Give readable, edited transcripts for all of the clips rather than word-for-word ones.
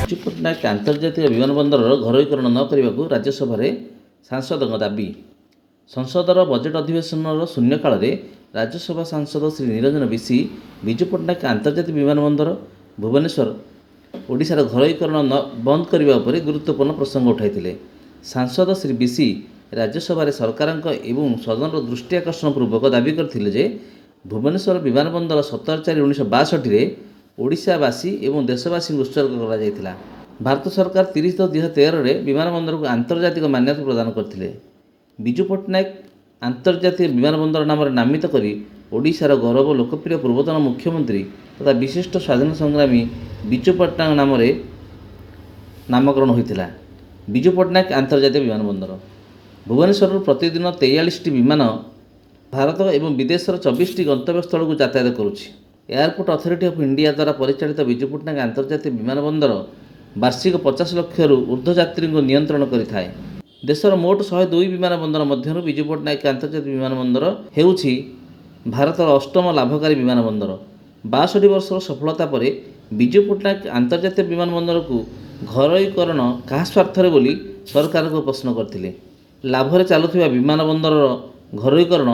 ବିଜୁ ପଟ୍ଟନାୟକ ଆନ୍ତର୍ଜାତିକ ବିମାନ ବନ୍ଦରର ଘରୋଇକରଣ ନ କରିବାକୁ ରାଜ୍ୟସଭାରେ ସାଂସଦଙ୍କ ଦାବି। ସଂସଦର ବଜେଟ୍ ଅଧିବେଶନର ଶୂନ୍ୟକାଳରେ ରାଜ୍ୟସଭା ସାଂସଦ ଶ୍ରୀ ନିରଞ୍ଜନ ବିଶି ବିଜୁ ପଟ୍ଟନାୟକ ଆନ୍ତର୍ଜାତିକ ବିମାନ ବନ୍ଦର ଭୁବନେଶ୍ୱର ଓଡ଼ିଶାର ଘରୋଇକରଣ ବନ୍ଦ କରିବା ଉପରେ ଗୁରୁତ୍ୱପୂର୍ଣ୍ଣ ପ୍ରସଙ୍ଗ ଉଠାଇଥିଲେ। ସାଂସଦ ଶ୍ରୀ ବିଶି ରାଜ୍ୟସଭାରେ ସରକାରଙ୍କ ଏବଂ ସଦନର ଦୃଷ୍ଟି ଆକର୍ଷଣ ପୂର୍ବକ ଦାବି କରିଥିଲେ ଯେ ଭୁବନେଶ୍ୱର ବିମାନ ବନ୍ଦର 17/4/1962ରେ ଓଡ଼ିଶାବାସୀ ଏବଂ ଦେଶବାସୀଙ୍କୁ ଉତ୍ସର୍ଗ କରାଯାଇଥିଲା। ଭାରତ ସରକାର 30/10/2013ରେ ବିମାନ ବନ୍ଦରକୁ ଆନ୍ତର୍ଜାତିକ ମାନ୍ୟତା ପ୍ରଦାନ କରିଥିଲେ। ବିଜୁ ପଟ୍ଟନାୟକ ଆନ୍ତର୍ଜାତିକ ବିମାନ ବନ୍ଦର ନାମରେ ନାମିତ କରି ଓଡ଼ିଶାର ଗୌରବ ଲୋକପ୍ରିୟ ପୂର୍ବତନ ମୁଖ୍ୟମନ୍ତ୍ରୀ ତଥା ବିଶିଷ୍ଟ ସ୍ୱାଧୀନତା ସଂଗ୍ରାମୀ ବିଜୁ ପଟ୍ଟନାୟକ ନାମରେ ନାମକରଣ ହୋଇଥିଲା। ବିଜୁ ପଟ୍ଟନାୟକ ଆନ୍ତର୍ଜାତିକ ବିମାନ ବନ୍ଦର ଭୁବନେଶ୍ୱରରୁ ପ୍ରତିଦିନ 43ଟି ବିମାନ ଭାରତ ଏବଂ ବିଦେଶର 24ଟି ଗନ୍ତବ୍ୟସ୍ଥଳକୁ ଯାତାୟାତ କରୁଛି। ଏୟାରପୋର୍ଟ ଅଥରିଟି ଅଫ୍ ଇଣ୍ଡିଆ ଦ୍ୱାରା ପରିଚାଳିତ ବିଜୁ ପଟ୍ଟନାୟକ ଆନ୍ତର୍ଜାତିକ ବିମାନ ବନ୍ଦର ବାର୍ଷିକ 50 ଲକ୍ଷରୁ ଉର୍ଦ୍ଧ୍ୱ ଯାତ୍ରୀଙ୍କୁ ନିୟନ୍ତ୍ରଣ କରିଥାଏ। ଦେଶର ମୋଟ 102 ବିମାନ ବନ୍ଦର ମଧ୍ୟରୁ ବିଜୁ ପଟ୍ଟନାୟକ ଆନ୍ତର୍ଜାତିକ ବିମାନ ବନ୍ଦର ହେଉଛି ଭାରତର 8ମ ଲାଭକାରୀ ବିମାନ ବନ୍ଦର। 62 ବର୍ଷର ସଫଳତା ପରେ ବିଜୁ ପଟ୍ଟନାୟକ ଆନ୍ତର୍ଜାତିକ ବିମାନ ବନ୍ଦରକୁ ଘରୋଇକରଣ କାହା ସ୍ୱାର୍ଥରେ ବୋଲି ସରକାରଙ୍କୁ ପ୍ରଶ୍ନ କରିଥିଲେ। ଲାଭରେ ଚାଲୁଥିବା ବିମାନ ବନ୍ଦରର ଘରୋଇକରଣ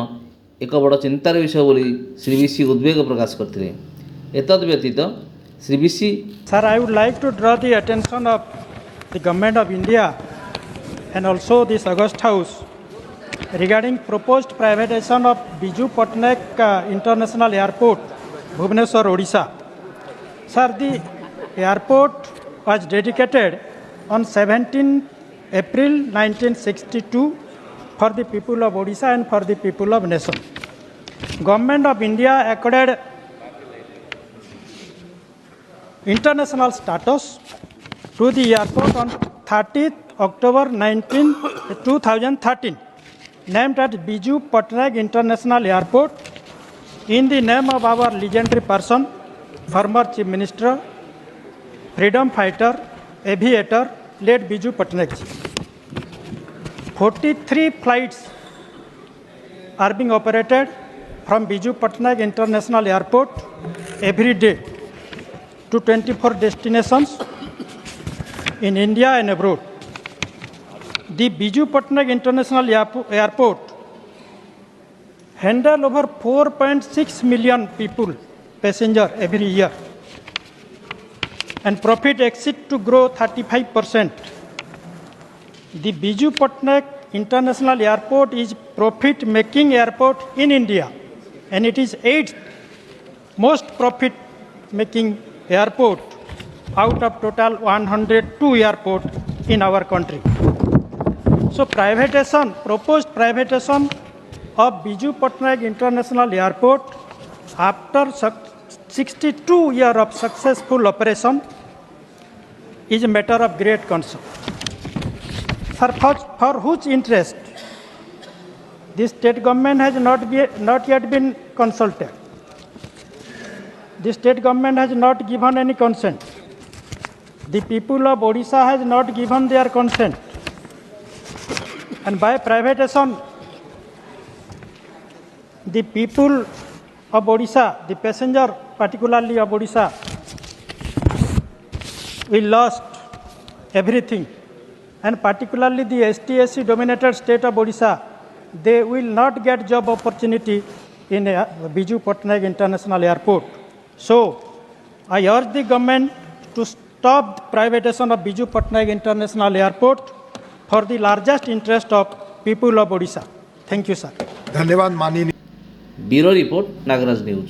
ଏକ ବଡ଼ ଚିନ୍ତାର ବିଷୟ ବୋଲି ଶ୍ରୀ ବିଶି ଉଦ୍ବେଗ ପ୍ରକାଶ କରିଥିଲେ। ଏତଦ୍ ବ୍ୟତୀତ Shri Bishi Sir, I would like to draw the attention of the Government of India and also this August House regarding proposed privatization of Biju Patnaik International Airport, Bhubaneswar, Odisha. Sir, the airport was dedicated on 17 April 1962 for the people of Odisha and for the people of nation. Government of India accorded international status to the airport on 30th October 2013, named as Biju Patnaik International Airport in the name of our legendary person, former Chief Minister, freedom fighter, aviator, late Biju Patnaik ji. 43 flights are being operated from Biju Patnaik International Airport every day to 24 destinations in India and abroad. The Biju Patnaik International Airport handle over 4.6 million people, passenger every year, and profit exceed to grow 35%. The Biju Patnaik International Airport is profit-making airport in India, and it is 8th most profit-making airport out of total 102 airports in our country. So proposed privatization of Biju Patnaik International Airport after 62 years of successful operation is a matter of great concern. For whose interest? The state government has not yet been consulted. The state government has not given any consent. The people of Odisha has not given their consent. And by privatization, the people of Odisha, the passenger particularly of Odisha, will lost everything. And particularly the ST/SC dominated state of Odisha, they will not get job opportunity in Biju Patnaik International Airport. So, I urge the government to stop the privatization of Biju Patnaik International Airport for the largest interest of people of Odisha. Thank you, sir. धन्यवाद माननीय bureau report Nagraj news.